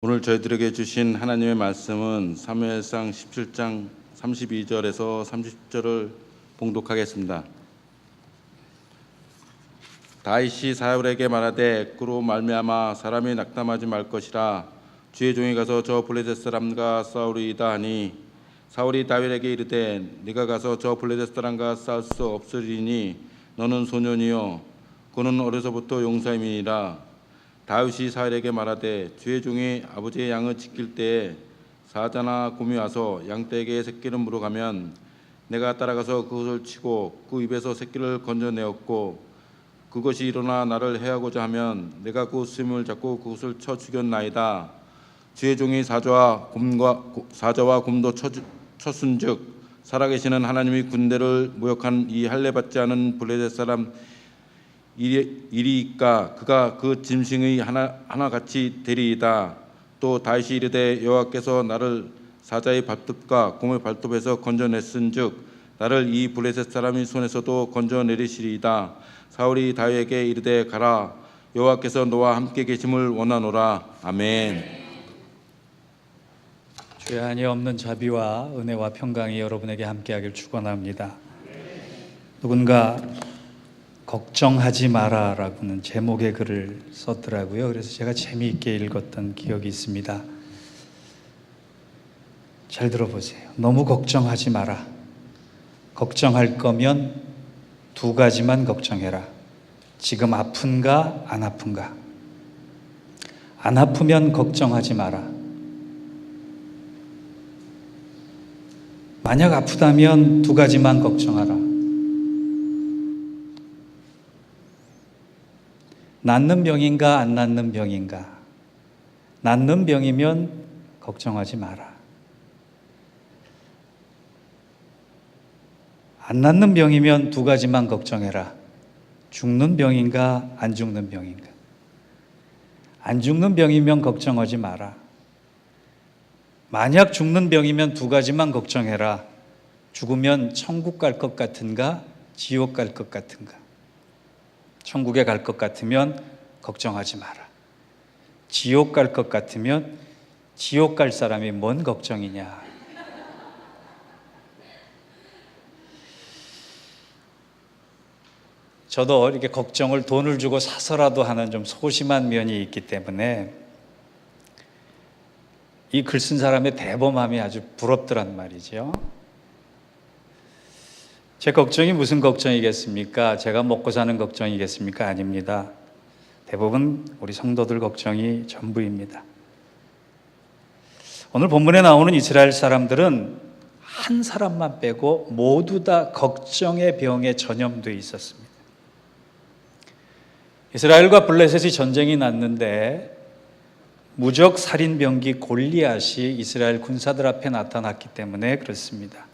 오늘 저희들에게 주신 하나님의 말씀은 사무엘상 17장 32절에서 30절을 봉독하겠습니다. 다윗이 사울에게 말하되 그로 말미암아 사람이 낙담하지 말 것이라. 주의 종이 가서 저 블레셋 사람과 싸우리이다 하니, 사울이 다윗에게 이르되 네가 가서 저 블레셋 사람과 싸울 수 없으리니 너는 소년이요 그는 어려서부터 용사임이니라. 다윗이 사울에게 말하되 주의 종이 아버지의 양을 지킬 때에 사자나 곰이 와서 양떼에게 새끼를 물어가면 내가 따라가서 그것을 치고 그 입에서 새끼를 건져내었고, 그것이 일어나 나를 해하고자 하면 내가 그 스님을 잡고 그것을 쳐 죽였나이다. 주의 종이 사자와 곰도 쳤은즉 살아계시는 하나님이 군대를 모욕한 이 할례받지 않은 블레셋 사람 이리이까 그가 그 짐승의 하나같이 되리이다. 또 다윗이 이르되 여호와께서 나를 사자의 발톱과 곰의 발톱에서 건져냈은즉 나를 이 블레셋 사람의 손에서도 건져내리시리이다. 사울이 다윗에게 이르되 가라, 여호와께서 너와 함께 계심을 원하노라. 아멘. 주의 한이 없는 자비와 은혜와 평강이 여러분에게 함께하길 축원합니다. 누군가 걱정하지 마라라고는 제목의 글을 썼더라고요. 그래서 제가 재미있게 읽었던 기억이 있습니다. 잘 들어보세요. 너무 걱정하지 마라. 걱정할 거면 두 가지만 걱정해라. 지금 아픈가 안 아픈가? 안 아프면 걱정하지 마라. 만약 아프다면 두 가지만 걱정하라. 낫는 병인가 안 낫는 병인가? 낫는 병이면 걱정하지 마라. 안 낫는 병이면 두 가지만 걱정해라. 죽는 병인가 안 죽는 병인가? 안 죽는 병이면 걱정하지 마라. 만약 죽는 병이면 두 가지만 걱정해라. 죽으면 천국 갈 것 같은가 지옥 갈 것 같은가? 천국에 갈 것 같으면 걱정하지 마라. 지옥 갈 것 같으면 지옥 갈 사람이 뭔 걱정이냐? 저도 이렇게 걱정을 돈을 주고 사서라도 하는 좀 소심한 면이 있기 때문에 이 글 쓴 사람의 대범함이 아주 부럽더란 말이죠. 제 걱정이 무슨 걱정이겠습니까? 제가 먹고 사는 걱정이겠습니까? 아닙니다. 대부분 우리 성도들 걱정이 전부입니다. 오늘 본문에 나오는 이스라엘 사람들은 한 사람만 빼고 모두 다 걱정의 병에 전염되어 있었습니다. 이스라엘과 블레셋이 전쟁이 났는데 무적 살인병기 골리앗이 이스라엘 군사들 앞에 나타났기 때문에 그렇습니다.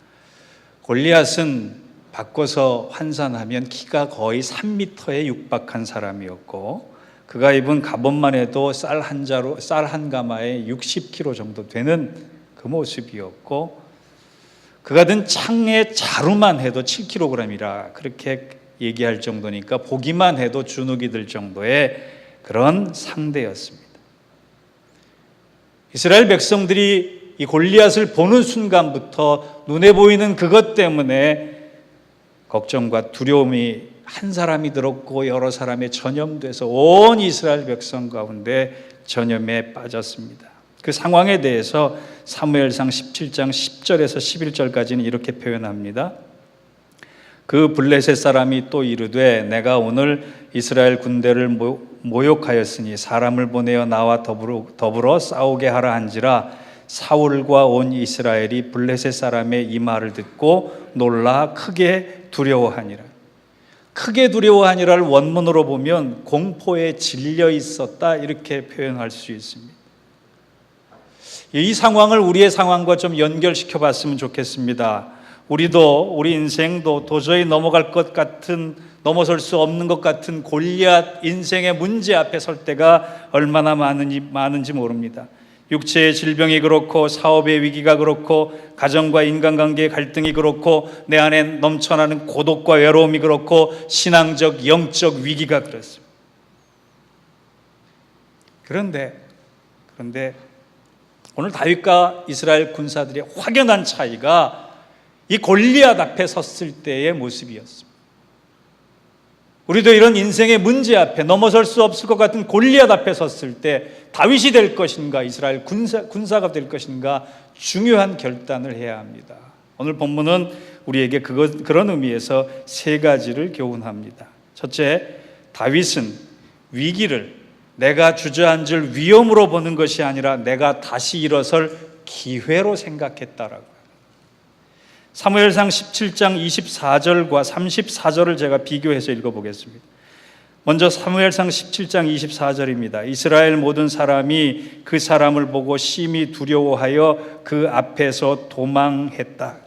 골리앗은 바꿔서 환산하면 키가 거의 3m에 육박한 사람이었고, 그가 입은 갑옷만 해도 쌀 한 가마에 60kg 정도 되는 그 모습이었고, 그가 든 창의 자루만 해도 7kg이라 그렇게 얘기할 정도니까 보기만 해도 주눅이 들 정도의 그런 상대였습니다. 이스라엘 백성들이 이 골리앗을 보는 순간부터 눈에 보이는 그것 때문에 걱정과 두려움이 한 사람이 들었고 여러 사람에 전염돼서 온 이스라엘 백성 가운데 전염에 빠졌습니다. 그 상황에 대해서 사무엘상 17장 10절에서 11절까지는 이렇게 표현합니다. 그 블레셋 사람이 또 이르되 내가 오늘 이스라엘 군대를 모욕하였으니 사람을 보내어 나와 더불어 싸우게 하라 한지라. 사울과 온 이스라엘이 블레셋 사람의 이 말을 듣고 놀라 크게 두려워하니라. 크게 두려워하니라를 원문으로 보면 공포에 질려 있었다 이렇게 표현할 수 있습니다. 이 상황을 우리의 상황과 좀 연결시켜 봤으면 좋겠습니다. 우리도 우리 인생도 도저히 넘어갈 것 같은, 넘어설 수 없는 것 같은 골리앗 인생의 문제 앞에 설 때가 얼마나 많은지 모릅니다. 육체의 질병이 그렇고, 사업의 위기가 그렇고, 가정과 인간관계의 갈등이 그렇고, 내 안에 넘쳐나는 고독과 외로움이 그렇고, 신앙적, 영적 위기가 그렇습니다. 그런데 오늘 다윗과 이스라엘 군사들의 확연한 차이가 이 골리앗 앞에 섰을 때의 모습이었습니다. 우리도 이런 인생의 문제 앞에 넘어설 수 없을 것 같은 골리앗 앞에 섰을 때 다윗이 될 것인가 이스라엘 군사가 될 것인가 중요한 결단을 해야 합니다. 오늘 본문은 우리에게 그런 의미에서 세 가지를 교훈합니다. 첫째, 다윗은 위기를 내가 주저앉을 위험으로 보는 것이 아니라 내가 다시 일어설 기회로 생각했다라고. 사무엘상 17장 24절과 34절을 제가 비교해서 읽어보겠습니다. 먼저 사무엘상 17장 24절입니다. 이스라엘 모든 사람이 그 사람을 보고 심히 두려워하여 그 앞에서 도망했다.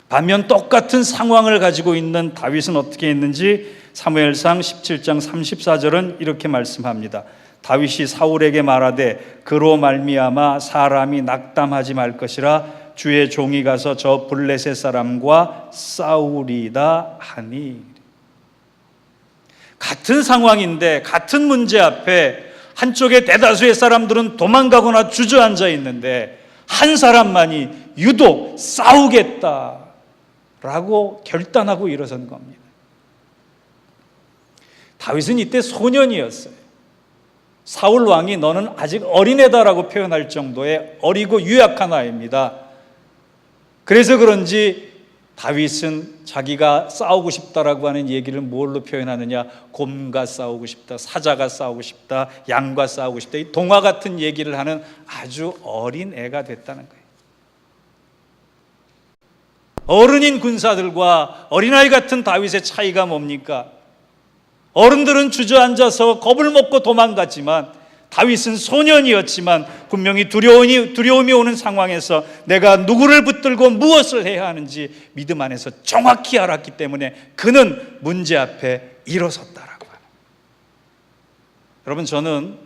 반면 똑같은 상황을 가지고 있는 다윗은 어떻게 했는지 사무엘상 17장 34절은 이렇게 말씀합니다. 다윗이 사울에게 말하되 그로 말미암아 사람이 낙담하지 말 것이라 주의 종이 가서 저 블레셋 사람과 싸우리다 하니. 같은 상황인데 같은 문제 앞에 한쪽에 대다수의 사람들은 도망가거나 주저앉아 있는데 한 사람만이 유독 싸우겠다라고 결단하고 일어선 겁니다. 다윗은 이때 소년이었어요. 사울 왕이 너는 아직 어린애다라고 표현할 정도의 어리고 유약한 아이입니다. 그래서 그런지 다윗은 자기가 싸우고 싶다라고 하는 얘기를 뭘로 표현하느냐? 곰과 싸우고 싶다, 사자가 싸우고 싶다, 양과 싸우고 싶다, 이 동화 같은 얘기를 하는 아주 어린 애가 됐다는 거예요. 어른인 군사들과 어린아이 같은 다윗의 차이가 뭡니까? 어른들은 주저앉아서 겁을 먹고 도망갔지만 다윗은 소년이었지만 분명히 두려움이 오는 상황에서 내가 누구를 붙들고 무엇을 해야 하는지 믿음 안에서 정확히 알았기 때문에 그는 문제 앞에 일어섰다라고 하는. 여러분, 저는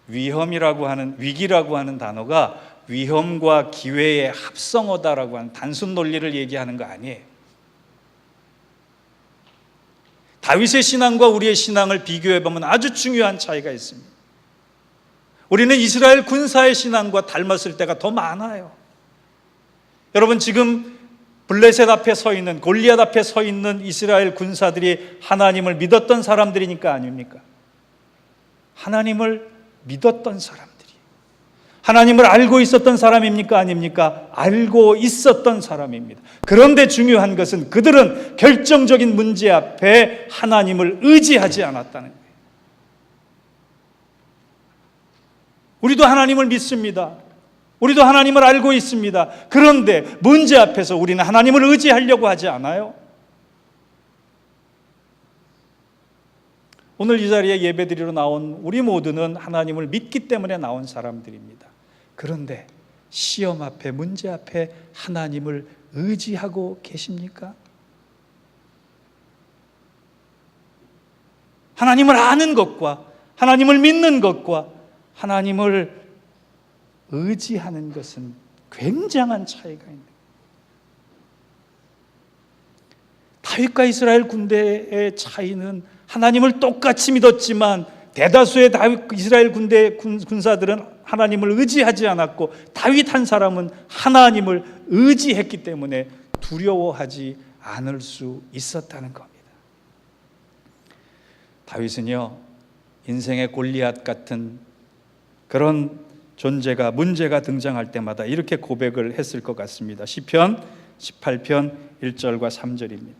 위기라고 하는 단어가 위험과 기회의 합성어다라고 하는 단순 논리를 얘기하는 거 아니에요. 다윗의 신앙과 우리의 신앙을 비교해보면 아주 중요한 차이가 있습니다. 우리는 이스라엘 군사의 신앙과 닮았을 때가 더 많아요. 여러분, 지금 블레셋 앞에 서 있는, 골리앗 앞에 서 있는 이스라엘 군사들이 하나님을 믿었던 사람들이니까 아닙니까? 하나님을 믿었던 사람들이. 하나님을 알고 있었던 사람입니까? 아닙니까? 알고 있었던 사람입니다. 그런데 중요한 것은 그들은 결정적인 문제 앞에 하나님을 의지하지 않았다는 거예요. 우리도 하나님을 믿습니다. 우리도 하나님을 알고 있습니다. 그런데 문제 앞에서 우리는 하나님을 의지하려고 하지 않아요. 오늘 이 자리에 예배드리러 나온 우리 모두는 하나님을 믿기 때문에 나온 사람들입니다. 그런데 시험 앞에, 문제 앞에 하나님을 의지하고 계십니까? 하나님을 아는 것과 하나님을 믿는 것과 하나님을 의지하는 것은 굉장한 차이가 있는 거예요. 다윗과 이스라엘 군대의 차이는 하나님을 똑같이 믿었지만 대다수의 이스라엘 군사들은 하나님을 의지하지 않았고 다윗 한 사람은 하나님을 의지했기 때문에 두려워하지 않을 수 있었다는 겁니다. 다윗은요, 인생의 골리앗 같은 그런 존재가, 문제가 등장할 때마다 이렇게 고백을 했을 것 같습니다. 시편 18편 1절과 3절입니다.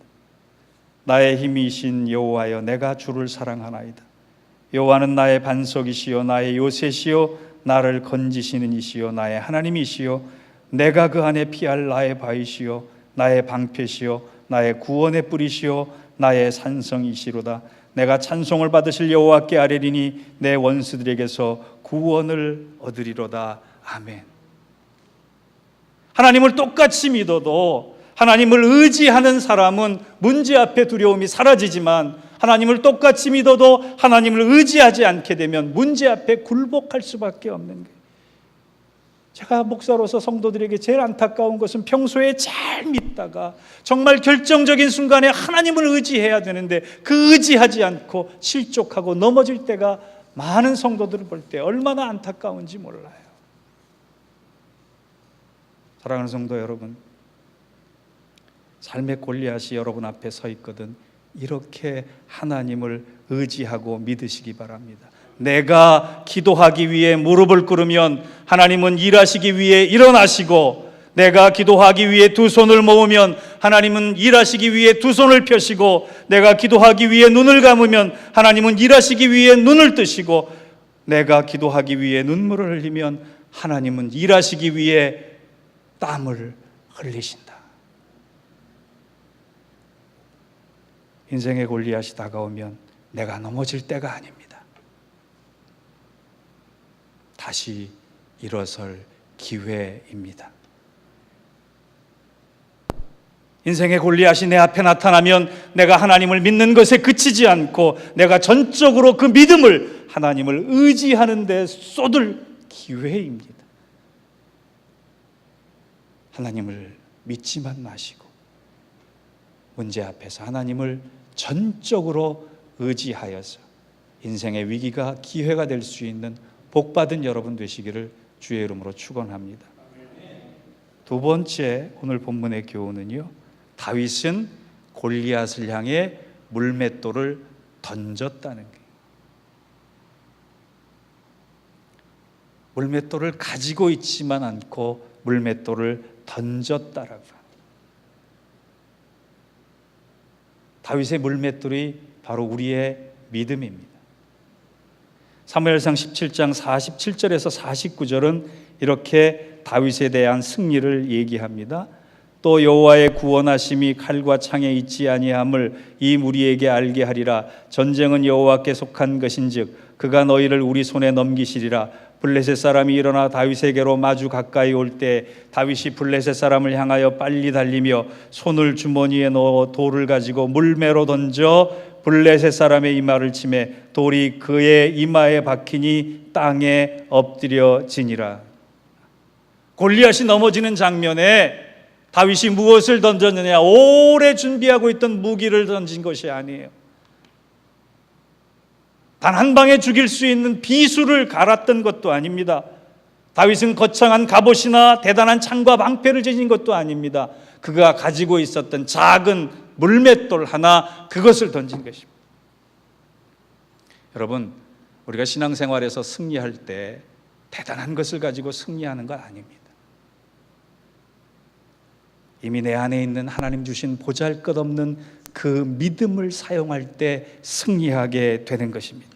나의 힘이신 여호와여, 내가 주를 사랑하나이다. 여호와는 나의 반석이시요 나의 요새시요 나를 건지시는 이시요 나의 하나님이시요 내가 그 안에 피할 나의 바위시요 나의 방패시요 나의 구원의 뿌리시요 나의 산성이시로다. 내가 찬송을 받으실 여호와께 아뢰리니 내 원수들에게서 구원을 얻으리로다. 아멘. 하나님을 똑같이 믿어도 하나님을 의지하는 사람은 문제 앞에 두려움이 사라지지만 하나님을 똑같이 믿어도 하나님을 의지하지 않게 되면 문제 앞에 굴복할 수밖에 없는 거예요. 제가 목사로서 성도들에게 제일 안타까운 것은 평소에 잘 믿다가 정말 결정적인 순간에 하나님을 의지해야 되는데 그 의지하지 않고 실족하고 넘어질 때가 많은 성도들을 볼 때 얼마나 안타까운지 몰라요. 사랑하는 성도 여러분, 삶의 골리앗이 여러분 앞에 서 있거든 이렇게 하나님을 의지하고 믿으시기 바랍니다. 내가 기도하기 위해 무릎을 꿇으면 하나님은 일하시기 위해 일어나시고, 내가 기도하기 위해 두 손을 모으면 하나님은 일하시기 위해 두 손을 펴시고, 내가 기도하기 위해 눈을 감으면 하나님은 일하시기 위해 눈을 뜨시고, 내가 기도하기 위해 눈물을 흘리면 하나님은 일하시기 위해 땀을 흘리신다. 인생의 골리앗이 다가오면 내가 넘어질 때가 아닙니다. 다시 일어설 기회입니다. 인생의 골리앗이 내 앞에 나타나면 내가 하나님을 믿는 것에 그치지 않고 내가 전적으로 그 믿음을 하나님을 의지하는 데 쏟을 기회입니다. 하나님을 믿지만 마시고 문제 앞에서 하나님을 전적으로 의지하여서 인생의 위기가 기회가 될 수 있는 복받은 여러분 되시기를 주의 이름으로 축원합니다. 두 번째 오늘 본문의 교훈은요, 다윗은 골리앗을 향해 물맷돌을 던졌다는 거예요. 물맷돌을 가지고 있지만 않고 물맷돌을 던졌다라고 합니다. 다윗의 물맷돌이 바로 우리의 믿음입니다. 사무엘상 17장 47절에서 49절은 이렇게 다윗에 대한 승리를 얘기합니다. 또 여호와의 구원하심이 칼과 창에 있지 아니함을 이 무리에게 알게 하리라. 전쟁은 여호와께 속한 것인즉 그가 너희를 우리 손에 넘기시리라. 블레셋 사람이 일어나 다윗에게로 마주 가까이 올 때 다윗이 블레셋 사람을 향하여 빨리 달리며 손을 주머니에 넣어 돌을 가지고 물매로 던져 블레셋 사람의 이마를 치매 돌이 그의 이마에 박히니 땅에 엎드려지니라. 골리앗이 넘어지는 장면에 다윗이 무엇을 던졌느냐? 오래 준비하고 있던 무기를 던진 것이 아니에요. 단 한 방에 죽일 수 있는 비수를 갈았던 것도 아닙니다. 다윗은 거창한 갑옷이나 대단한 창과 방패를 지닌 것도 아닙니다. 그가 가지고 있었던 작은 물맷돌 하나, 그것을 던진 것입니다. 여러분, 우리가 신앙생활에서 승리할 때 대단한 것을 가지고 승리하는 건 아닙니다. 이미 내 안에 있는 하나님 주신 보잘것없는 그 믿음을 사용할 때 승리하게 되는 것입니다.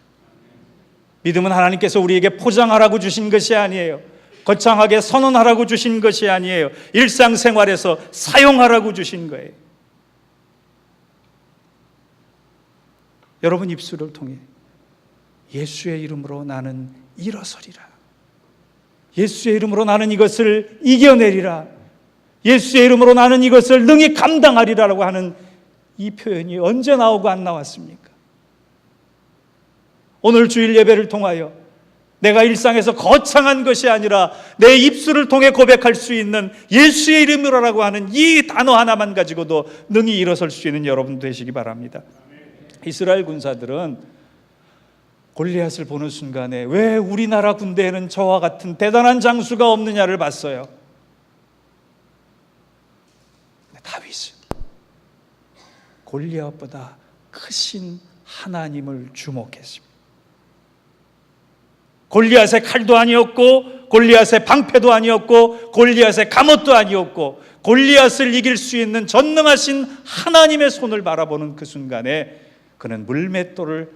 믿음은 하나님께서 우리에게 포장하라고 주신 것이 아니에요. 거창하게 선언하라고 주신 것이 아니에요. 일상생활에서 사용하라고 주신 거예요. 여러분 입술을 통해 예수의 이름으로 나는 일어서리라. 예수의 이름으로 나는 이것을 이겨내리라. 예수의 이름으로 나는 이것을 능히 감당하리라라고 하는 이 표현이 언제 나오고 안 나왔습니까? 오늘 주일 예배를 통하여 내가 일상에서 거창한 것이 아니라 내 입술을 통해 고백할 수 있는 예수의 이름으로라고 하는 이 단어 하나만 가지고도 능히 일어설 수 있는 여러분 되시기 바랍니다. 이스라엘 군사들은 골리앗을 보는 순간에 왜 우리나라 군대에는 저와 같은 대단한 장수가 없느냐를 봤어요. 다윗은 골리앗보다 크신 하나님을 주목했습니다. 골리앗의 칼도 아니었고 골리앗의 방패도 아니었고 골리앗의 갑옷도 아니었고 골리앗을 이길 수 있는 전능하신 하나님의 손을 바라보는 그 순간에 그는 물맷돌을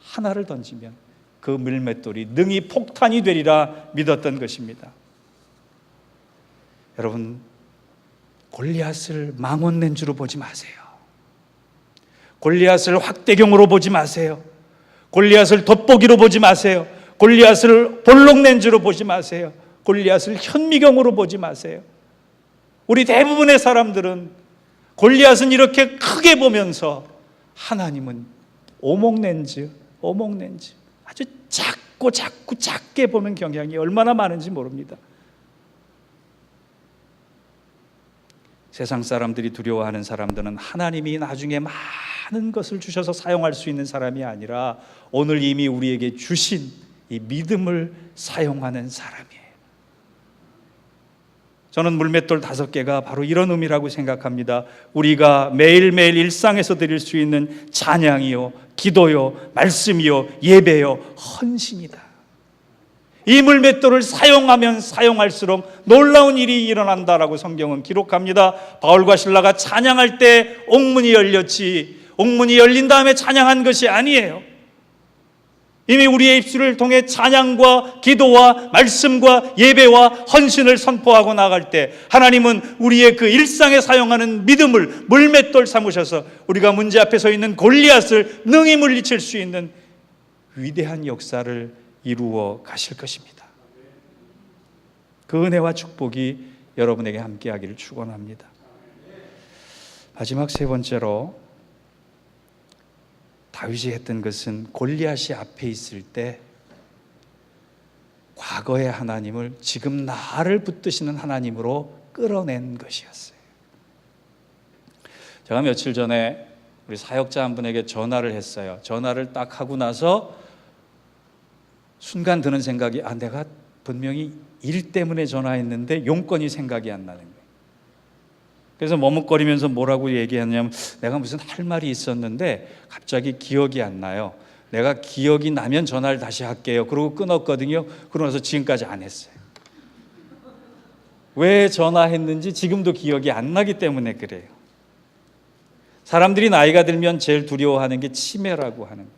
하나를 던지면 그 물맷돌이 능히 폭탄이 되리라 믿었던 것입니다. 여러분, 골리앗을 망원렌즈로 보지 마세요. 골리앗을 확대경으로 보지 마세요. 골리앗을 돋보기로 보지 마세요. 골리앗을 볼록렌즈로 보지 마세요. 골리앗을 현미경으로 보지 마세요. 우리 대부분의 사람들은 골리앗은 이렇게 크게 보면서 하나님은 오목렌즈 아주 자꾸 작게 보는 경향이 얼마나 많은지 모릅니다. 세상 사람들이 두려워하는 사람들은 하나님이 나중에 많이 많은 것을 주셔서 사용할 수 있는 사람이 아니라 오늘 이미 우리에게 주신 이 믿음을 사용하는 사람이에요. 저는 물맷돌 5개가 바로 이런 의미라고 생각합니다. 우리가 매일매일 일상에서 드릴 수 있는 찬양이요, 기도요, 말씀이요, 예배요, 헌신이다. 이 물맷돌을 사용하면 사용할수록 놀라운 일이 일어난다라고 성경은 기록합니다. 바울과 실라가 찬양할 때 옥문이 열렸지, 옥문이 열린 다음에 찬양한 것이 아니에요. 이미 우리의 입술을 통해 찬양과 기도와 말씀과 예배와 헌신을 선포하고 나갈 때 하나님은 우리의 그 일상에 사용하는 믿음을 물맷돌 삼으셔서 우리가 문제 앞에 서 있는 골리앗을 능히 물리칠 수 있는 위대한 역사를 이루어 가실 것입니다. 그 은혜와 축복이 여러분에게 함께하기를 축원합니다. 마지막 3번째로 다윗이 했던 것은 골리앗이 앞에 있을 때 과거의 하나님을 지금 나를 붙드시는 하나님으로 끌어낸 것이었어요. 제가 며칠 전에 우리 사역자 한 분에게 전화를 했어요. 전화를 딱 하고 나서 순간 드는 생각이, 내가 분명히 일 때문에 전화했는데 용건이 생각이 안 나는 거예요. 그래서 머뭇거리면서 뭐라고 얘기했냐면, 내가 무슨 할 말이 있었는데 갑자기 기억이 안 나요. 내가 기억이 나면 전화를 다시 할게요. 그러고 끊었거든요. 그러고 나서 지금까지 안 했어요. 왜 전화했는지 지금도 기억이 안 나기 때문에 그래요. 사람들이 나이가 들면 제일 두려워하는 게 치매라고 하는 거예요.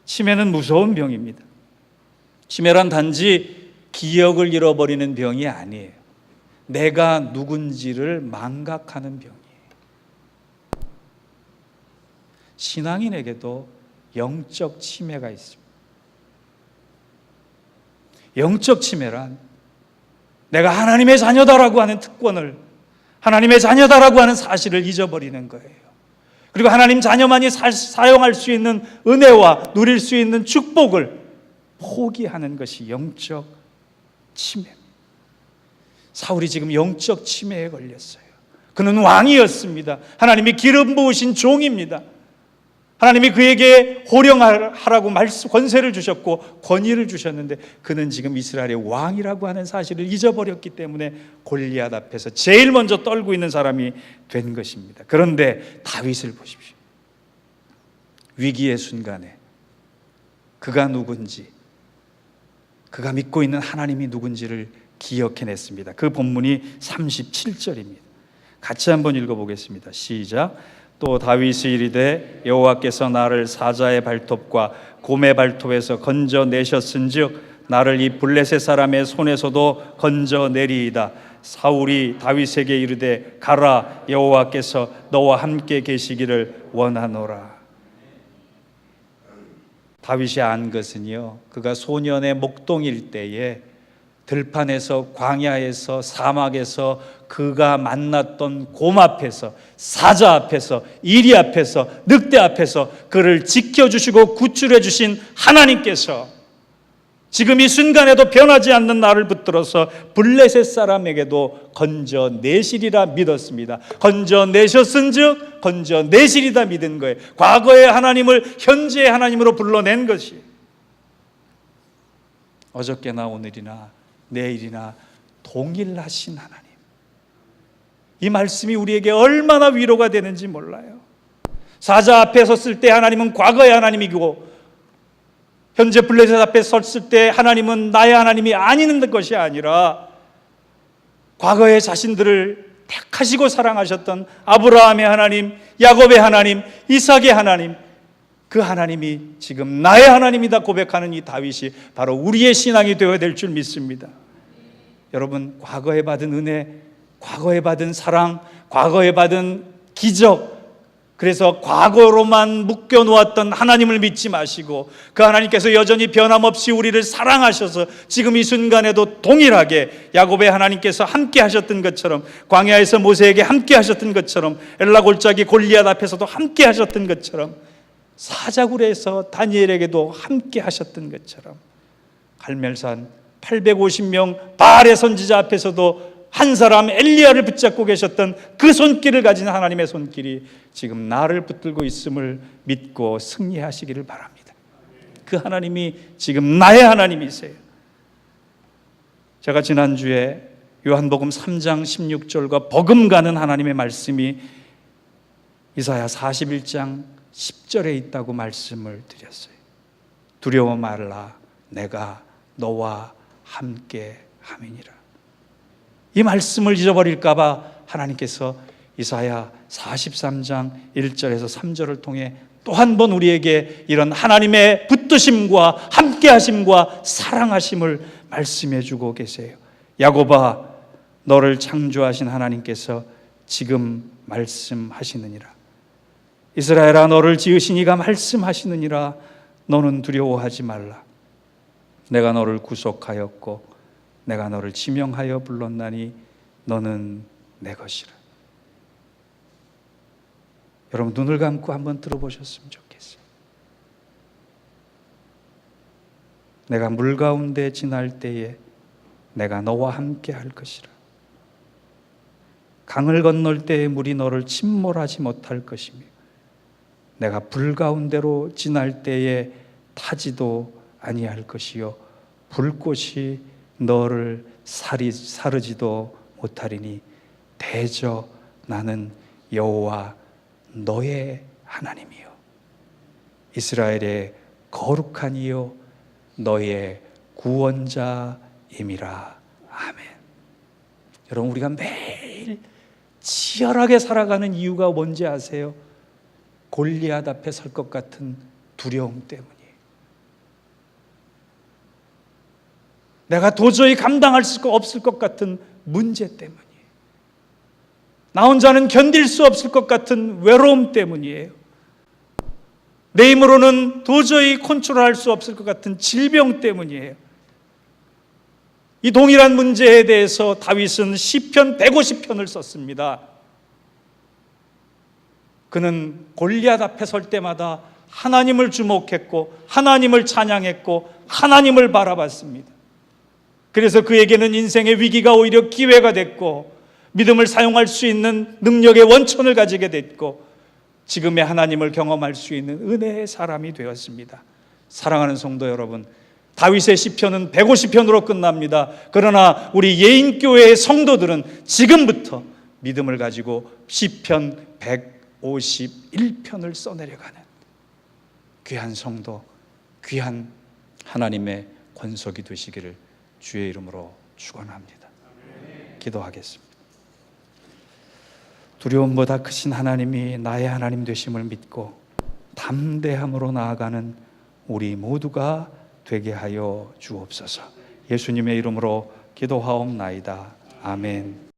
치매는 무서운 병입니다. 치매란 단지 기억을 잃어버리는 병이 아니에요. 내가 누군지를 망각하는 병이에요. 신앙인에게도 영적 치매가 있습니다. 영적 치매란 내가 하나님의 자녀다라고 하는 특권을, 하나님의 자녀다라고 하는 사실을 잊어버리는 거예요. 그리고 하나님 자녀만이 사용할 수 있는 은혜와 누릴 수 있는 축복을 포기하는 것이 영적 치매입니다. 사울이 지금 영적 치매에 걸렸어요. 그는 왕이었습니다. 하나님이 기름 부으신 종입니다. 하나님이 그에게 호령하라고 권세를 주셨고 권위를 주셨는데 그는 지금 이스라엘의 왕이라고 하는 사실을 잊어버렸기 때문에 골리앗 앞에서 제일 먼저 떨고 있는 사람이 된 것입니다. 그런데 다윗을 보십시오. 위기의 순간에 그가 누군지, 그가 믿고 있는 하나님이 누군지를 기억해냈습니다. 그 본문이 37절입니다. 같이 한번 읽어보겠습니다. 시작. 또 다윗이 이르되 여호와께서 나를 사자의 발톱과 곰의 발톱에서 건져내셨은즉 나를 이 블레셋 사람의 손에서도 건져내리이다. 사울이 다윗에게 이르되 가라, 여호와께서 너와 함께 계시기를 원하노라. 다윗이 안 것은요, 그가 소년의 목동일 때에 들판에서, 광야에서, 사막에서 그가 만났던 곰 앞에서, 사자 앞에서, 이리 앞에서, 늑대 앞에서 그를 지켜주시고 구출해 주신 하나님께서 지금 이 순간에도 변하지 않는 나를 붙들어서 블레셋 사람에게도 건져내시리라 믿었습니다. 건져내셨은즉 건져내시리다 믿은 거예요. 과거의 하나님을 현재의 하나님으로 불러낸 것이, 어저께나 오늘이나 내일이나 동일하신 하나님. 이 말씀이 우리에게 얼마나 위로가 되는지 몰라요. 사자 앞에 섰을 때 하나님은 과거의 하나님이고 현재 블레셋 앞에 섰을 때 하나님은 나의 하나님이 아닌 것이 아니라 과거의 자신들을 택하시고 사랑하셨던 아브라함의 하나님, 야곱의 하나님, 이삭의 하나님, 그 하나님이 지금 나의 하나님이다 고백하는 이 다윗이 바로 우리의 신앙이 되어야 될 줄 믿습니다. 여러분, 과거에 받은 은혜, 과거에 받은 사랑, 과거에 받은 기적, 그래서 과거로만 묶여놓았던 하나님을 믿지 마시고 그 하나님께서 여전히 변함없이 우리를 사랑하셔서 지금 이 순간에도 동일하게 야곱의 하나님께서 함께 하셨던 것처럼, 광야에서 모세에게 함께 하셨던 것처럼, 엘라 골짜기 골리앗 앞에서도 함께 하셨던 것처럼, 사자굴에서 다니엘에게도 함께 하셨던 것처럼, 갈멜산 850명 바알의 선지자 앞에서도 한 사람 엘리야를 붙잡고 계셨던 그 손길을 가진 하나님의 손길이 지금 나를 붙들고 있음을 믿고 승리하시기를 바랍니다. 그 하나님이 지금 나의 하나님이세요. 제가 지난주에 요한복음 3장 16절과 버금가는 하나님의 말씀이 이사야 41장 10절에 있다고 말씀을 드렸어요. 두려워 말라, 내가 너와 함께 함이니라. 이 말씀을 잊어버릴까 봐 하나님께서 이사야 43장 1절에서 3절을 통해 또 한 번 우리에게 이런 하나님의 붙드심과 함께하심과 사랑하심을 말씀해 주고 계세요. 야곱아, 너를 창조하신 하나님께서 지금 말씀하시느니라. 이스라엘아, 너를 지으신 이가 말씀하시느니라. 너는 두려워하지 말라. 내가 너를 구속하였고 내가 너를 지명하여 불렀나니 너는 내 것이라. 여러분, 눈을 감고 한번 들어보셨으면 좋겠어요. 내가 물 가운데 지날 때에 내가 너와 함께 할 것이라. 강을 건널 때에 물이 너를 침몰하지 못할 것이며 내가 불 가운데로 지날 때에 타지도 아니할 것이요 불꽃이 너를 사르지도 못하리니 대저 나는 여호와 너의 하나님이요 이스라엘의 거룩한 이요 너의 구원자임이라. 아멘. 여러분, 우리가 매일 치열하게 살아가는 이유가 뭔지 아세요? 골리앗 앞에 설 것 같은 두려움 때문이에요. 내가 도저히 감당할 수 없을 것 같은 문제 때문이에요. 나 혼자는 견딜 수 없을 것 같은 외로움 때문이에요. 내 힘으로는 도저히 컨트롤할 수 없을 것 같은 질병 때문이에요. 이 동일한 문제에 대해서 다윗은 시편 150편을 썼습니다. 그는 골리앗 앞에 설 때마다 하나님을 주목했고 하나님을 찬양했고 하나님을 바라봤습니다. 그래서 그에게는 인생의 위기가 오히려 기회가 됐고 믿음을 사용할 수 있는 능력의 원천을 가지게 됐고 지금의 하나님을 경험할 수 있는 은혜의 사람이 되었습니다. 사랑하는 성도 여러분, 다윗의 시편은 150편으로 끝납니다. 그러나 우리 예인교회의 성도들은 지금부터 믿음을 가지고 시편 151편을 써내려가는 귀한 성도, 귀한 하나님의 권속이 되시기를 주의 이름으로 축원합니다. 기도하겠습니다. 두려움보다 크신 하나님이 나의 하나님 되심을 믿고 담대함으로 나아가는 우리 모두가 되게 하여 주옵소서. 예수님의 이름으로 기도하옵나이다. 아멘.